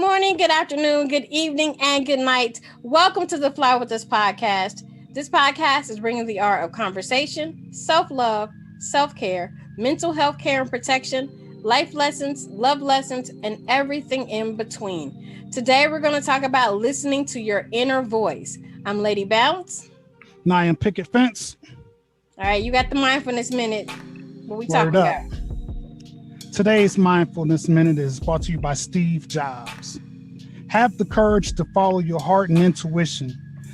morning, good afternoon, good evening, and good night. Welcome to the Fly With Us podcast. This podcast is bringing the art of conversation, self-love, self-care, mental health care and protection, life lessons, love lessons, and everything in between. Today, we're going to talk about listening to your inner voice. I'm Lady Bounce. And I am Picket Fence. All right, you got the mindfulness minute. What we Word talking up. about? Today's Mindfulness Minute is brought to you by Steve Jobs. Have the courage to follow your heart and intuition.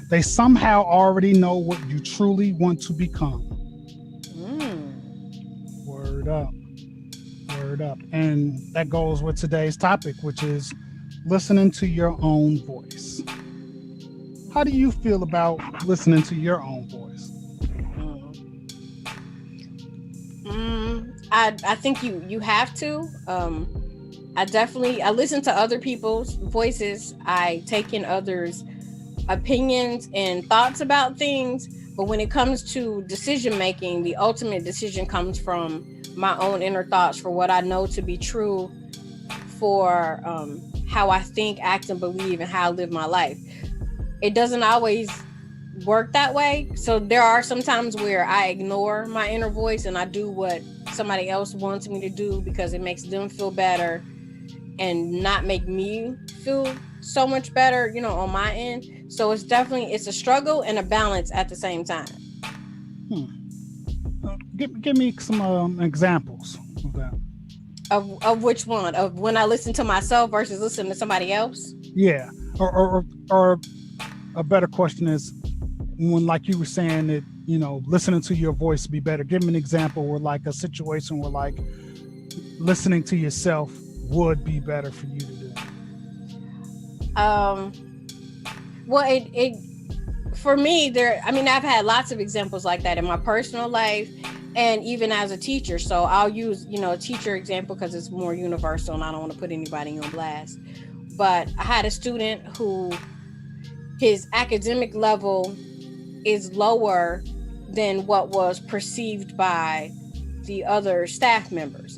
They somehow already know what you truly want to become. Word up. Word up. And that goes with today's topic, which is listening to your own voice. How do you feel about listening to your own voice? I think you have to. I listen to other people's voices. I take in others' opinions and thoughts about things. But when it comes to decision making, the ultimate decision comes from my own inner thoughts for what I know to be true, for how I think, act, and believe, and how I live my life. It doesn't always work that way. So there are some times where I ignore my inner voice and I do what somebody else wants me to do because it makes them feel better and not make me feel so much better, on my end. So it's a struggle and a balance at the same time. Give me some examples of that. Of which one? Of when I listen to myself versus listening to somebody else? Yeah. Or a better question is, when, like you were saying, that listening to your voice be better. Give me an example where, like, a situation where, like, listening to yourself would be better for you to do. Well, it for me, I've had lots of examples like that in my personal life and even as a teacher. So I'll use a teacher example because it's more universal and I don't want to put anybody on blast. But I had a student who his academic level is lower than what was perceived by the other staff members.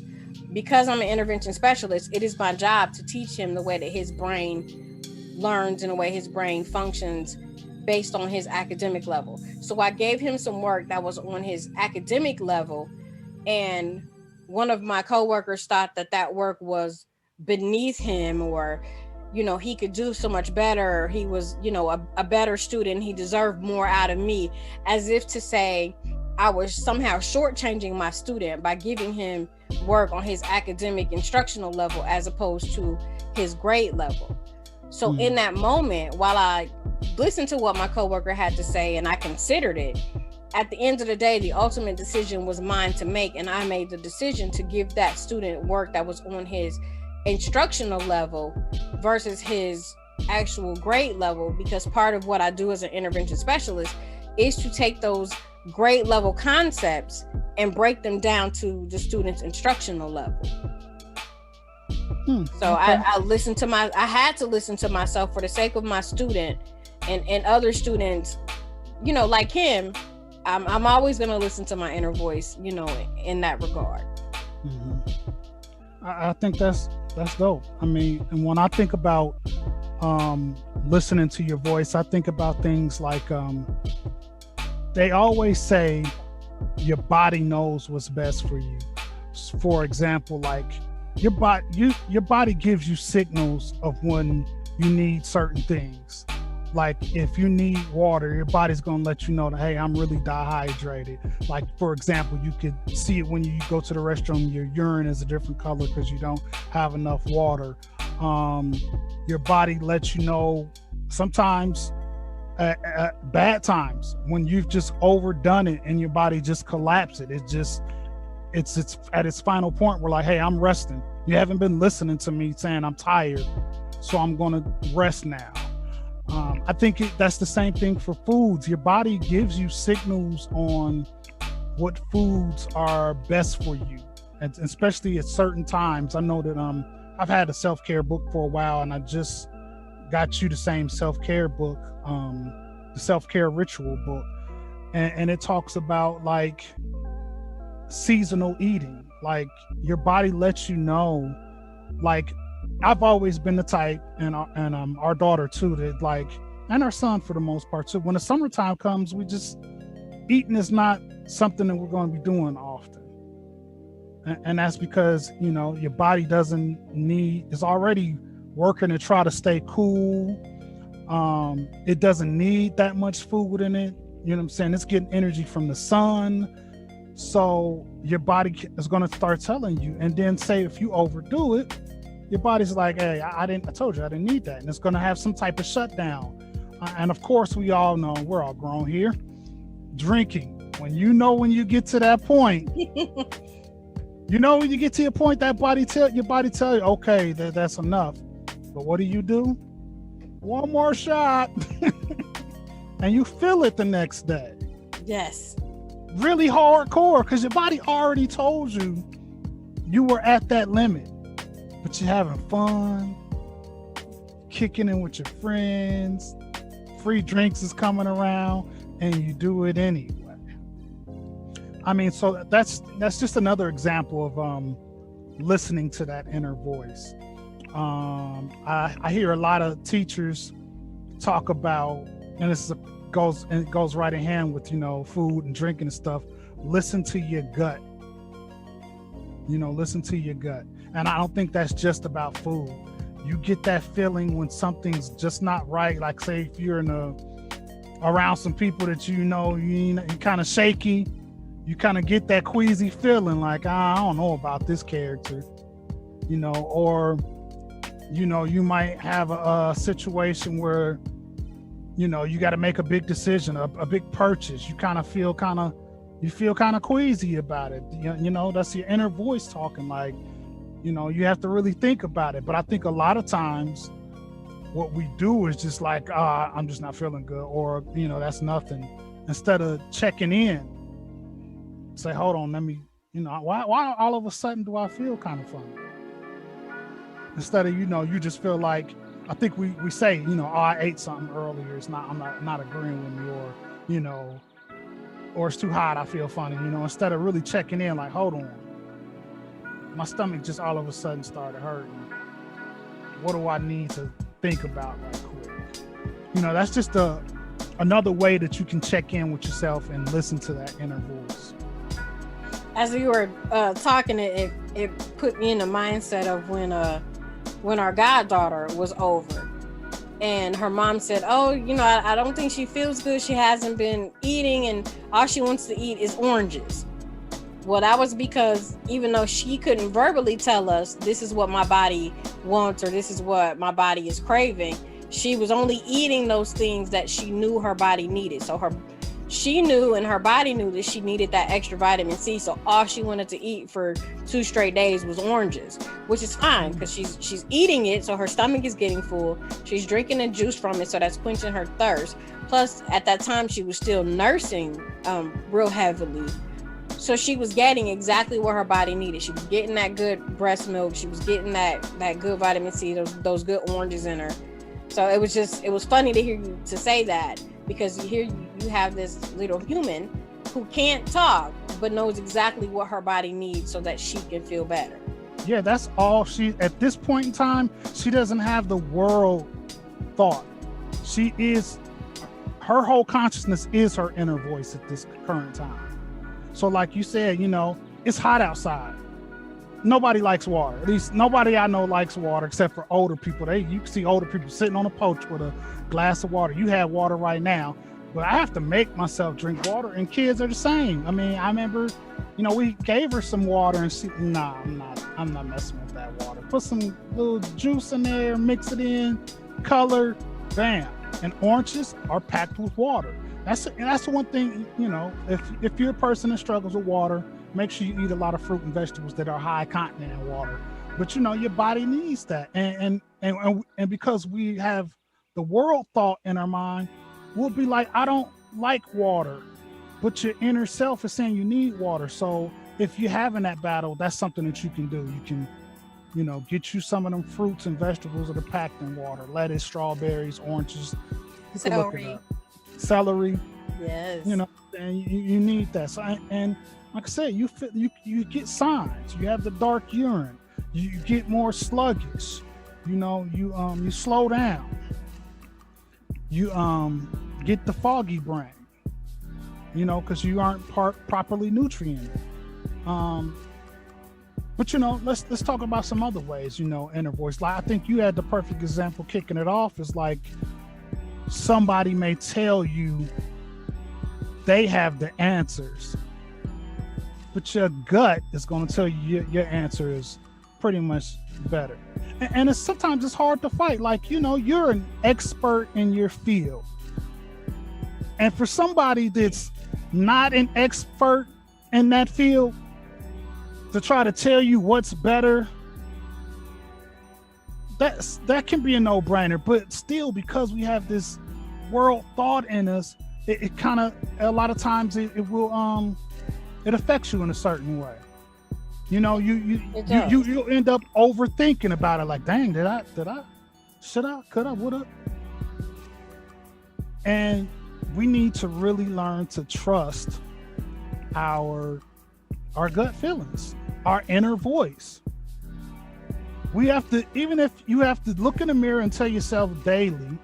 Because I'm an intervention specialist, it is my job to teach him the way that his brain learns and the way his brain functions based on his academic level. So I gave him some work that was on his academic level, and one of my coworkers thought that work was beneath him, or he could do so much better. He was, a better student. He deserved more out of me, as if to say I was somehow shortchanging my student by giving him work on his academic instructional level as opposed to his grade level. So in that moment, while I listened to what my coworker had to say and I considered it, at the end of the day, the ultimate decision was mine to make. And I made the decision to give that student work that was on his instructional level versus his actual grade level, because part of what I do as an intervention specialist is to take those grade level concepts and break them down to the student's instructional level. So okay. I had to listen to myself for the sake of my student and other students, like him. I'm always going to listen to my inner voice, in that regard. I think that's dope. And when I think about listening to your voice, I think about things like they always say your body knows what's best for you. For example, like your body gives you signals of when you need certain things. Like if you need water, your body's gonna let you know that, hey, I'm really dehydrated. Like, for example, you could see it when you go to the restroom, your urine is a different color because you don't have enough water. Your body lets you know sometimes at bad times when you've just overdone it and your body just collapses. It's at its final point. We're like, hey, I'm resting. You haven't been listening to me saying I'm tired, so I'm gonna rest now. I think that's the same thing for foods. Your body gives you signals on what foods are best for you, and especially at certain times. I know that I've had a self-care book for a while, and I just got you the same self-care book, the self-care ritual book, and it talks about like seasonal eating. Like your body lets you know, like I've always been the type, and our daughter too, that like, and our son for the most part too. When the summertime comes, we just eating is not something that we're going to be doing often, and that's because your body is already working to try to stay cool. It doesn't need that much food in it. You know what I'm saying? It's getting energy from the sun. So your body is going to start telling you. And then say if you overdo it, your body's like, hey, I told you I didn't need that. And it's going to have some type of shutdown. And of course, we all know, we're all grown here, drinking. When you get to that point, when you get to your point, your body tell you, okay, that's enough. But what do? One more shot. And you feel it the next day. Yes. Really hardcore, because your body already told you were at that limit. But you're having fun, kicking in with your friends, free drinks is coming around, and you do it anyway. I mean, so that's just another example of listening to that inner voice. I hear a lot of teachers talk about, and it goes right in hand with food and drinking and stuff. Listen to your gut. Listen to your gut. And I don't think that's just about food. You get that feeling when something's just not right. Like say if you're around some people that you're kind of shaky, you kind of get that queasy feeling like, I don't know about this character, or you might have a situation where you got to make a big decision, a big purchase. You feel kind of queasy about it. That's your inner voice talking, like, you have to really think about it. But I think a lot of times what we do is just like, I'm just not feeling good, or, that's nothing. Instead of checking in, say, hold on, let me, why all of a sudden do I feel kind of funny? Instead of, you just feel like, I think we say, I ate something earlier. I'm not agreeing with you, or it's too hot, I feel funny, instead of really checking in, like, hold on. My stomach just all of a sudden started hurting. What do I need to think about right quick? That's just another way that you can check in with yourself and listen to that inner voice. As you were talking, it put me in the mindset of when our goddaughter was over, and her mom said, I don't think she feels good. She hasn't been eating, and all she wants to eat is oranges. Well, that was because even though she couldn't verbally tell us this is what my body wants or this is what my body is craving, she was only eating those things that she knew her body needed. So she knew and her body knew that she needed that extra vitamin C. So all she wanted to eat for 2 straight days was oranges, which is fine because she's eating it. So her stomach is getting full. She's drinking the juice from it. So that's quenching her thirst. Plus at that time, she was still nursing real heavily. So she was getting exactly what her body needed. She was getting that good breast milk. She was getting that good vitamin C, those good oranges in her. So it was funny to hear you to say that, because you have this little human who can't talk, but knows exactly what her body needs so that she can feel better. Yeah, that's all at this point in time, she doesn't have the world thought. Her whole consciousness is her inner voice at this current time. So like you said, it's hot outside. Nobody likes water. At least nobody I know likes water except for older people. You can see older people sitting on a porch with a glass of water. You have water right now, but I have to make myself drink water, and kids are the same. I mean, I remember, we gave her some water and she, nah, I'm not messing with that water. Put some little juice in there, mix it in, color, bam. And oranges are packed with water. That's the one thing, if you're a person that struggles with water, make sure you eat a lot of fruit and vegetables that are high content in water. But your body needs that. And because we have the world thought in our mind, we'll be like, I don't like water. But your inner self is saying you need water. So if you're having that battle, that's something that you can do. You can, get you some of them fruits and vegetables that are packed in water. Lettuce, strawberries, oranges. Celery. Yes. And you need that. So, and like I said, you get signs. You have the dark urine. You get more sluggish. You slow down. You get the foggy brain, because you aren't properly nutrient. But let's talk about some other ways, inner voice. Like I think you had the perfect example kicking it off is like somebody may tell you they have the answers, but your gut is going to tell you your answer is pretty much better. And sometimes it's hard to fight. Like, you're an expert in your field. And for somebody that's not an expert in that field to try to tell you what's better, that can be a no-brainer. But still, because we have this world thought in us, it kind of, a lot of times it will it affects you in a certain way. You end up overthinking about it. Like, dang, should I, could I, would I? And we need to really learn to trust our gut feelings, our inner voice. We have to, even if you have to look in the mirror and tell yourself daily,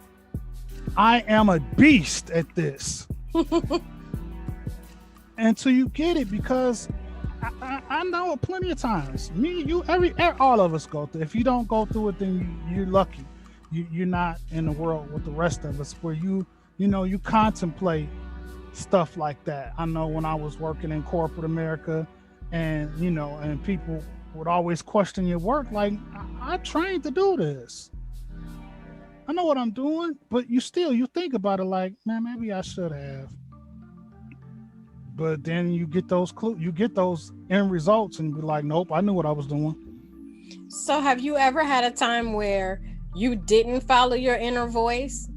I am a beast at this. Until you get it, because I know plenty of times, me, you, all of us go through. If you don't go through it, then you're lucky. You're not in the world with the rest of us, where you contemplate stuff like that. I know when I was working in corporate America, and and people would always question your work. Like, I trained to do this. I know what I'm doing, but you think about it like, man, maybe I should have. But then you get those end results and be like, nope, I knew what I was doing. So have you ever had a time where you didn't follow your inner voice?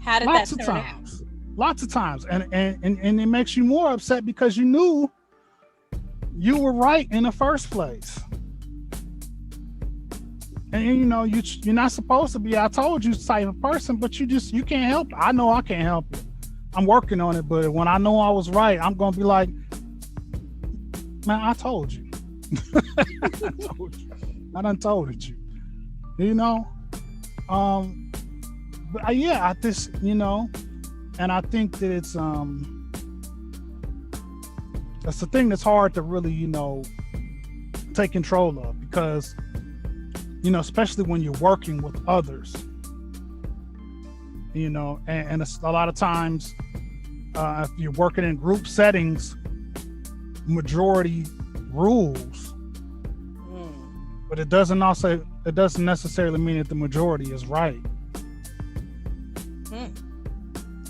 How did that turn out? Lots of times. And it makes you more upset because you knew you were right in the first place. And you're not supposed to be, I told you, type of person, but you can't help it. I know I can't help it. I'm working on it, but when I know I was right, I'm gonna be like, man, I told you. I done told it you. But yeah, I just, and I think that it's that's the thing that's hard to really, take control of, because especially when you're working with others, and it's a lot of times if you're working in group settings, majority rules. But it doesn't necessarily mean that the majority is right.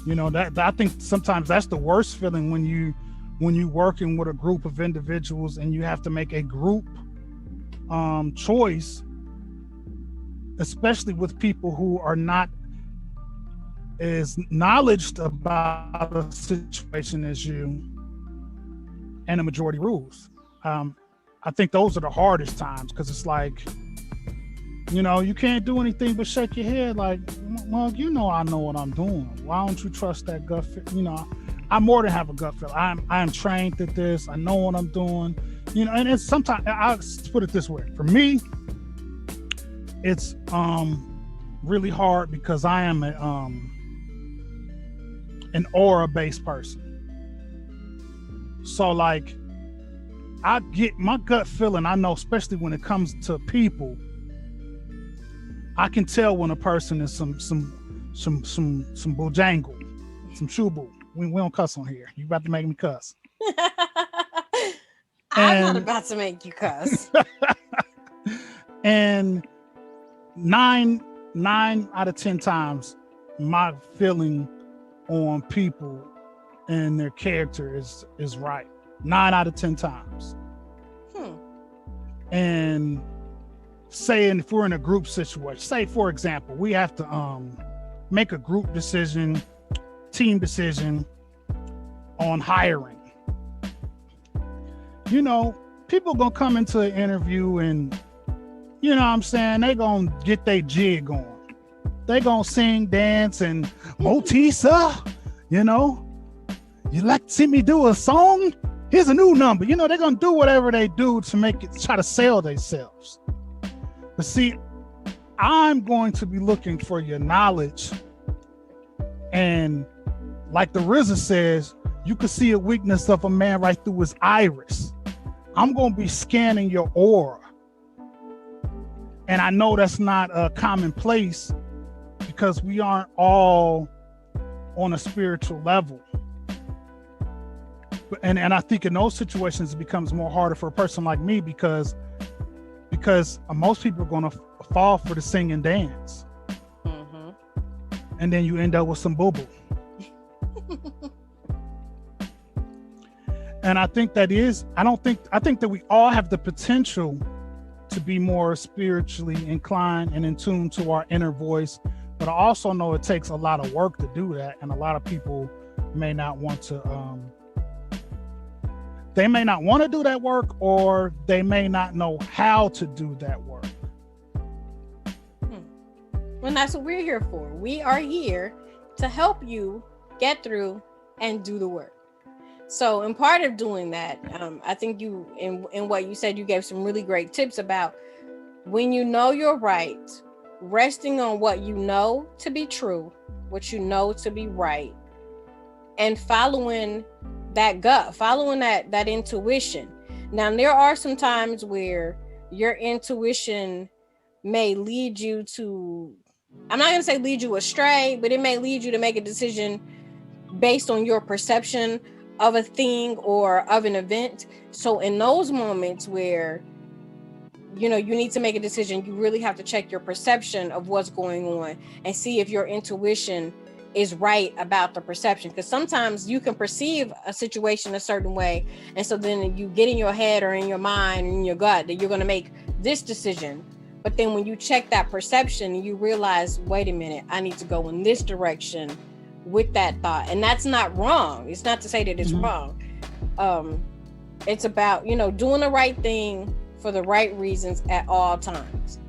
That I think sometimes that's the worst feeling when you working with a group of individuals and you have to make a group choice, especially with people who are not as knowledgeable about a situation as you, and the majority rules. I think those are the hardest times, because it's like, you can't do anything but shake your head like, well, I know what I'm doing. Why don't you trust that gut feel? I more than have a gut feel. I am trained at this. I know what I'm doing. And it's sometimes, I'll put it this way. For me, it's really hard because I am an aura-based person. So like, I get my gut feeling. I know, especially when it comes to people, I can tell when a person is some bojangle, some shubu. We don't cuss on here. You about to make me cuss. I'm not about to make you cuss. And nine out of 10 times, my feeling on people and their character is right. 9 out of 10 times. And saying if we're in a group situation, say for example, we have to make a group decision, team decision on hiring. People gonna come into an interview and what I'm saying, they gonna get their jig on. They gonna sing, dance, and Motisa, you like to see me do a song? Here's a new number. They're gonna do whatever they do to try to sell themselves. But see, I'm going to be looking for your knowledge. And like the RZA says, you can see a weakness of a man right through his iris. I'm going to be scanning your aura. And I know that's not a commonplace because we aren't all on a spiritual level. And I think in those situations, it becomes more harder for a person like me because most people are going to fall for the sing and dance. Mm-hmm. And then you end up with some boo-boo. And I think that I think that we all have the potential to be more spiritually inclined and in tune to our inner voice. But I also know it takes a lot of work to do that. And a lot of people may not want to, they may not want to do that work, or they may not know how to do that work. Well, that's what we're here for. We are here to help you get through and do the work. So in part of doing that, I think you, in what you said, you gave some really great tips about when you know you're right, resting on what you know to be true, what you know to be right, and following that gut, following that intuition. Now, there are some times where your intuition may lead you to, I'm not going to say lead you astray, but it may lead you to make a decision based on your perception of a thing or of an event. So in those moments where, you need to make a decision, you really have to check your perception of what's going on and see if your intuition is right about the perception. Because sometimes you can perceive a situation a certain way, and so then you get in your head or in your mind, in your gut, that you're going to make this decision. But then when you check that perception, you realize, wait a minute, I need to go in this direction with that thought. And that's not wrong. It's not to say that it's wrong. It's about, doing the right thing for the right reasons at all times.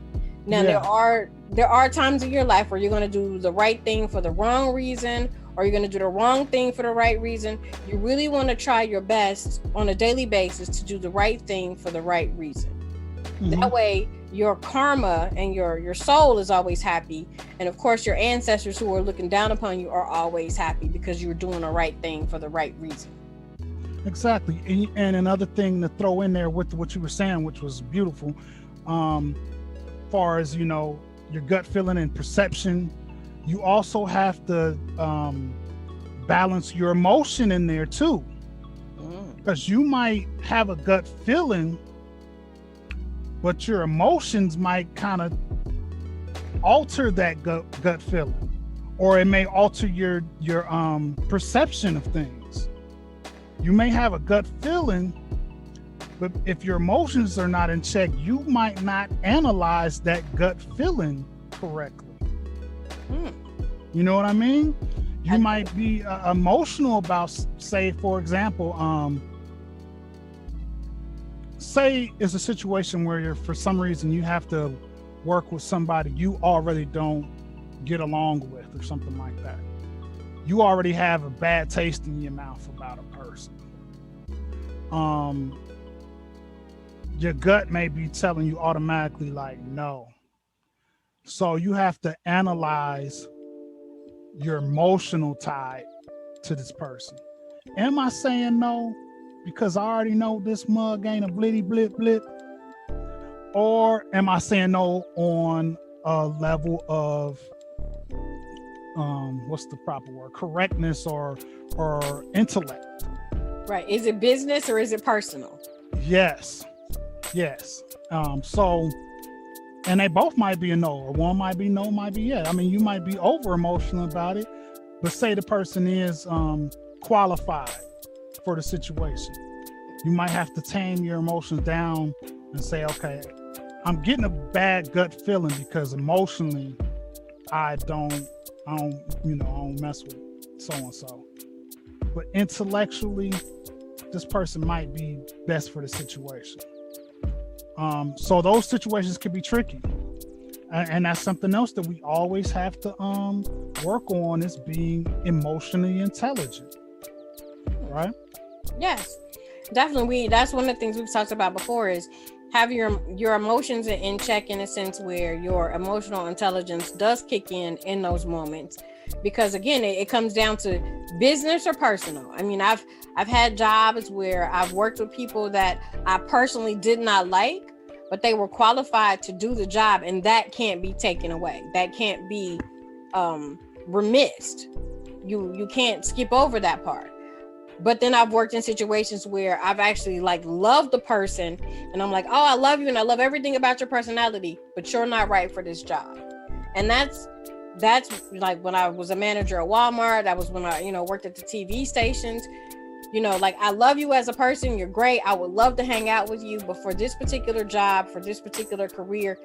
Now, there are times in your life where you're going to do the right thing for the wrong reason, or you're going to do the wrong thing for the right reason. You really want to try your best on a daily basis to do the right thing for the right reason. Mm-hmm. That way, your karma and your soul is always happy. And of course, your ancestors who are looking down upon you are always happy because you're doing the right thing for the right reason. Exactly. And another thing to throw in there with what you were saying, which was beautiful, far as, your gut feeling and perception, you also have to balance your emotion in there too. Because you might have a gut feeling, but your emotions might kind of alter that gut feeling, or it may alter your perception of things. You may have a gut feeling, but if your emotions are not in check, you might not analyze that gut feeling correctly. You know what I mean? You might be emotional about, say, for example, say it's a situation where for some reason you have to work with somebody you already don't get along with or something like that. You already have a bad taste in your mouth about a person. Your gut may be telling you automatically like, no. So you have to analyze your emotional tie to this person. Am I saying no because I already know this mug ain't a blitty blip blip? Or am I saying no on a level of, what's the proper word? Correctness or intellect? Right. Is it business or is it personal? Yes. So, and they both might be a no, or one might be no, might be yeah. I mean, you might be over emotional about it, but say the person is qualified for the situation. You might have to tame your emotions down and say, okay, I'm getting a bad gut feeling because emotionally, I don't mess with so and so, but intellectually, this person might be best for the situation. So those situations can be tricky, and that's something else that we always have to work on, is being emotionally intelligent, right? Yes, definitely. That's one of the things we've talked about before, is have your emotions in check, in a sense where your emotional intelligence does kick in those moments, because again, it comes down to business or personal. I mean, I've had jobs where I've worked with people that I personally did not like, but they were qualified to do the job, and that can't be taken away. That can't be remissed. You can't skip over that part. But then I've worked in situations where I've actually like loved the person, and I'm like, oh, I love you and I love everything about your personality, but you're not right for this job. And that's like when I was a manager at Walmart. That was when I, worked at the TV stations. Like, I love you as a person, you're great, I would love to hang out with you, but for this particular job, for this particular career,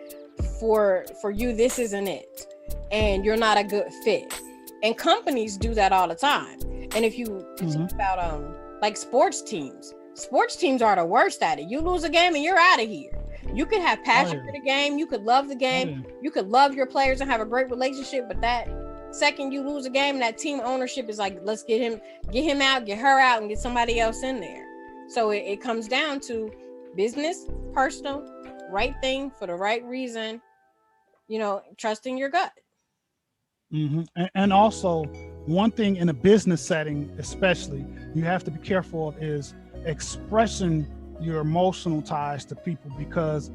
for you, this isn't it, and you're not a good fit. And companies do that all the time. And if you think about like sports teams are the worst at it. You lose a game and you're out of here. You could have passion for the game, you could love the game, you could love your players and have a great relationship, but that second you lose a game, that team ownership is like, let's get him out, get her out, and get somebody else in there. So it comes down to business, personal, right thing for the right reason, trusting your gut. And also, one thing in a business setting, especially, you have to be careful of is expressing your emotional ties to people, because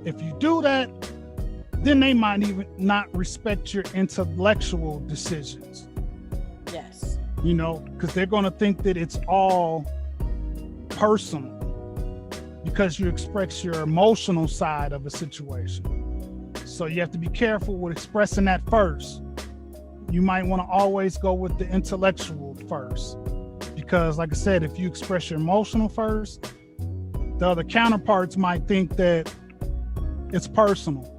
if you do that, then they might even not respect your intellectual decisions. Yes. Because they're going to think that it's all personal because you express your emotional side of a situation. So you have to be careful with expressing that first. You might want to always go with the intellectual first, because like I said, if you express your emotional first, the other counterparts might think that it's personal,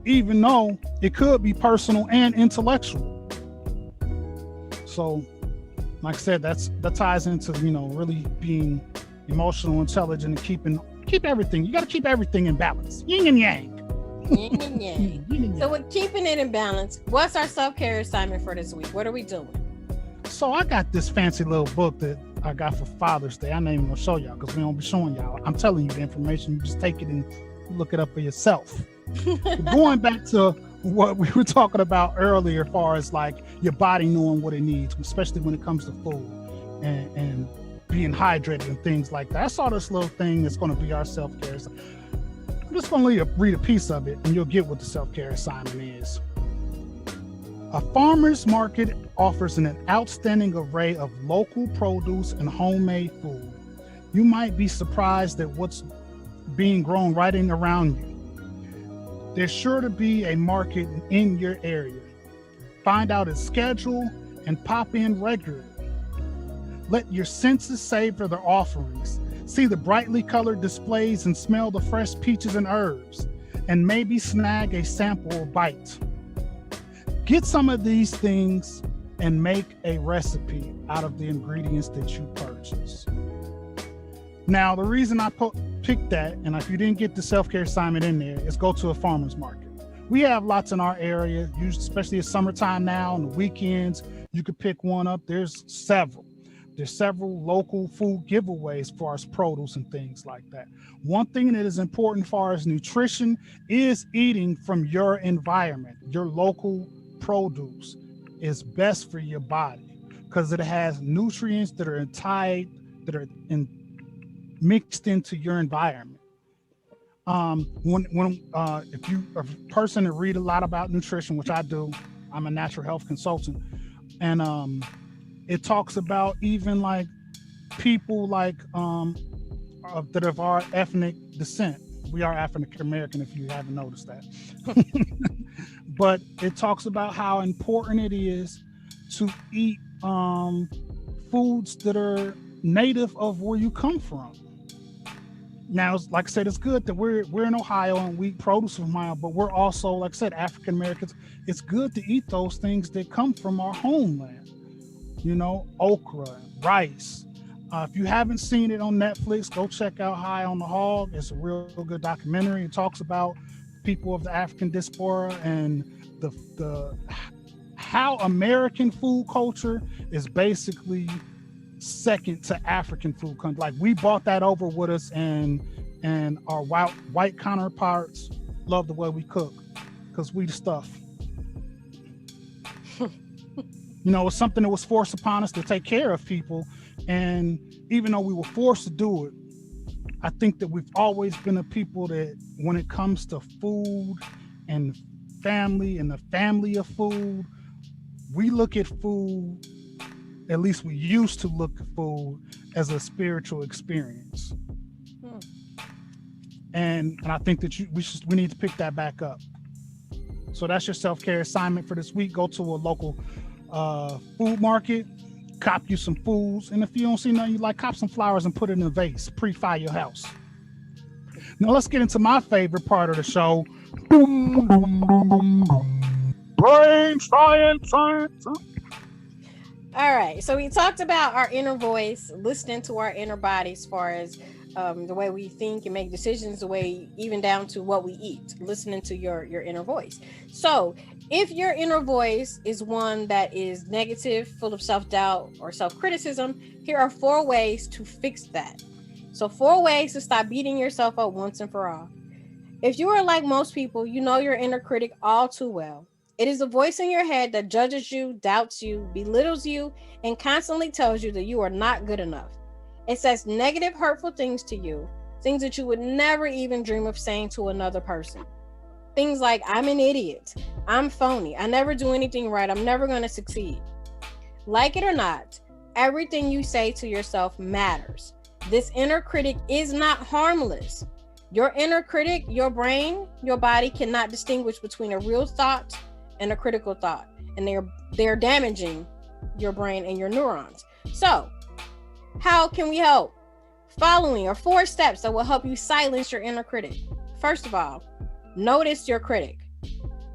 even though it could be personal and intellectual. So like I said, that ties into, really being emotional, intelligent, and keep everything. You got to keep everything in balance. Yin and yang. Yin and yang. So with keeping it in balance, what's our self-care assignment for this week? What are we doing? So I got this fancy little book that I got for Father's Day. I'm not even gonna show y'all because we don't be showing y'all. I'm telling you the information. You just take it and look it up for yourself. Going back to what we were talking about earlier, as far as like your body knowing what it needs, especially when it comes to food and being hydrated and things like that. I saw this little thing that's going to be our self-care. I'm just going to read a piece of it and you'll get what the self-care assignment is. A farmer's market offers an outstanding array of local produce and homemade food. You might be surprised at what's being grown right in around you. There's sure to be a market in your area. Find out its schedule and pop in regularly. Let your senses savor their offerings. See the brightly colored displays and smell the fresh peaches and herbs, and maybe snag a sample or bite. Get some of these things and make a recipe out of the ingredients that you purchase. Now, the reason I picked that, and if you didn't get the self-care assignment in there, is go to a farmer's market. We have lots in our area, especially it's summertime now, and the weekends, you could pick one up. There's several local food giveaways as far as produce and things like that. One thing that is important as far as nutrition is eating from your environment. Your local produce is best for your body because it has nutrients that are mixed into your environment. If you're a person that read a lot about nutrition, which I do, I'm a natural health consultant, and it talks about even like people like that of our ethnic descent. We are African American, if you haven't noticed that. But it talks about how important it is to eat foods that are native of where you come from. Now, like I said, it's good that we're in Ohio and we eat produce from Ohio, but we're also, like I said, African Americans. It's good to eat those things that come from our homeland. Okra, rice. If you haven't seen it on Netflix, go check out High on the Hog. It's a real good documentary. It talks about people of the African diaspora and the how American food culture is basically second to African food country. Like we brought that over with us, and and our white counterparts love the way we cook because we the stuff. You know, it's something that was forced upon us to take care of people. And even though we were forced to do it, I think that we've always been a people that when it comes to food and family and the family of food, we look at food, at least we used to look at food as a spiritual experience. Hmm. And I think that we need to pick that back up. So that's your self-care assignment for this week. Go to a local food market, cop you some foods, and if you don't see nothing you like, cop some flowers and put it in a vase. Pre-fire your house. Now let's get into my favorite part of the show. Brain science. All right. So we talked about our inner voice, listening to our inner body as far as the way we think and make decisions, the way even down to what we eat, listening to your inner voice. So if your inner voice is one that is negative, full of self-doubt or self-criticism, here are 4 ways to fix that. So 4 ways to stop beating yourself up once and for all. If you are like most people, you know your inner critic all too well. It is a voice in your head that judges you, doubts you, belittles you, and constantly tells you that you are not good enough. It says negative, hurtful things to you, things that you would never even dream of saying to another person. Things like, I'm an idiot, I'm phony, I never do anything right, I'm never going to succeed. Like it or not, everything you say to yourself matters. This inner critic is not harmless. Your inner critic, your brain, your body cannot distinguish between a real thought and a critical thought, and they're damaging your brain and your neurons. So, how can we help? Following are 4 steps that will help you silence your inner critic. First of all, notice your critic.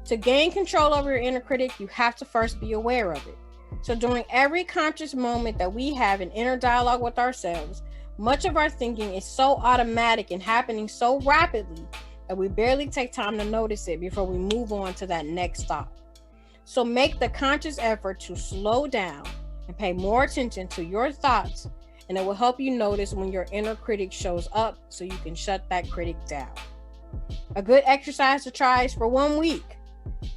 To gain control over your inner critic, you have to first be aware of it. So during every conscious moment that we have an inner dialogue with ourselves, much of our thinking is so automatic and happening so rapidly that we barely take time to notice it before we move on to that next thought. So make the conscious effort to slow down and pay more attention to your thoughts, and it will help you notice when your inner critic shows up so you can shut that critic down. A good exercise to try is for 1 week.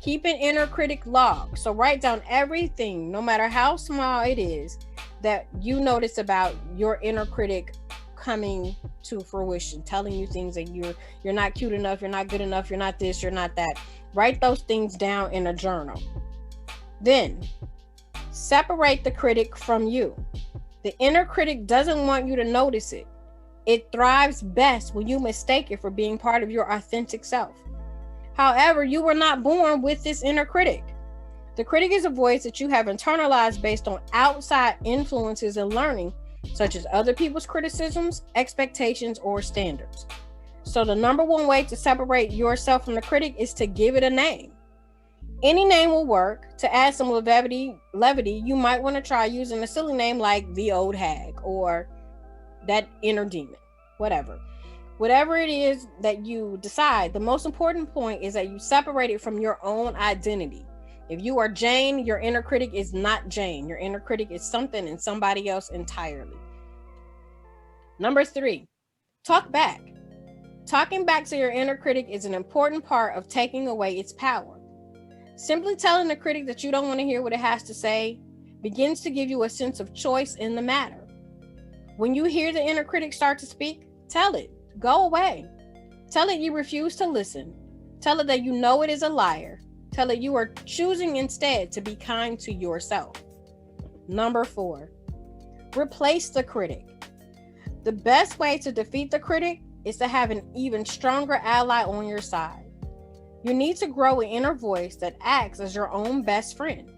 Keep an inner critic log. So write down everything, no matter how small it is, that you notice about your inner critic coming to fruition, telling you things that you're not cute enough, you're not good enough, you're not this, you're not that. Write those things down in a journal. Then separate the critic from you. The inner critic doesn't want you to notice it. It thrives best when you mistake it for being part of your authentic self. However, you were not born with this inner critic. The critic is a voice that you have internalized based on outside influences and learning, such as other people's criticisms, expectations, or standards. So the number 1 way to separate yourself from the critic is to give it a name. Any name will work. To add some levity, you might want to try using a silly name like the old hag or that inner demon, whatever. Whatever it is that you decide, the most important point is that you separate it from your own identity. If you are Jane, your inner critic is not Jane. Your inner critic is something and somebody else entirely. Number 3, talk back. Talking back to your inner critic is an important part of taking away its power. Simply telling the critic that you don't want to hear what it has to say begins to give you a sense of choice in the matter. When you hear the inner critic start to speak, tell it, go away. Tell it you refuse to listen. Tell it that you know it is a liar. Tell it you are choosing instead to be kind to yourself. Number 4, replace the critic. The best way to defeat the critic is to have an even stronger ally on your side. You need to grow an inner voice that acts as your own best friend.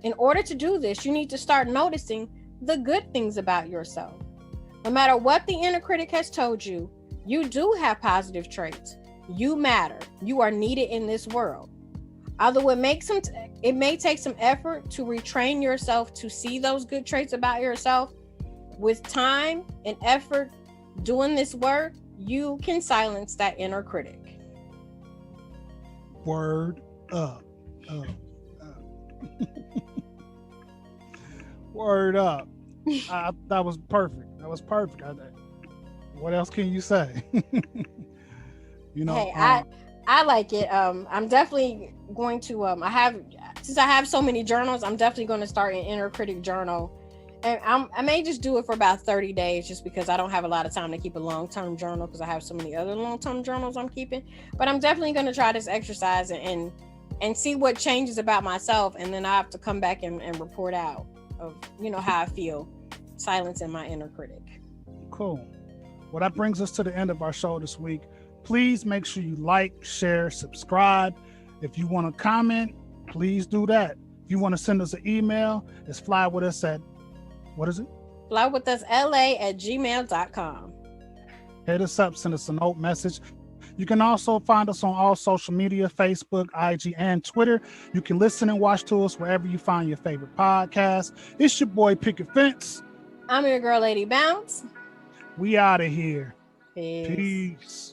In order to do this, you need to start noticing the good things about yourself. No matter what the inner critic has told you, you do have positive traits. You matter. You are needed in this world. Although it may take some effort to retrain yourself to see those good traits about yourself, with time and effort doing this work, you can silence that inner critic. Word up. Word up. That was perfect. What else can you say? You know, Hey, I like it. I'm definitely going to since I have so many journals, I'm definitely going to start an inner critic journal. And I may just do it for about 30 days just because I don't have a lot of time to keep a long-term journal because I have so many other long-term journals I'm keeping. But I'm definitely going to try this exercise and see what changes about myself. And then I have to come back and report out of, how I feel silencing my inner critic. Cool. Well, that brings us to the end of our show this week. Please make sure you like, share, subscribe. If you want to comment, please do that. If you want to send us an email, it's flywithus@, what is it? flywithusla@gmail.com. Hit us up, send us a note message. You can also find us on all social media, Facebook, IG, and Twitter. You can listen and watch to us wherever you find your favorite podcast. It's your boy, Picket Fence. I'm your girl, Lady Bounce. We out of here. Peace. Peace.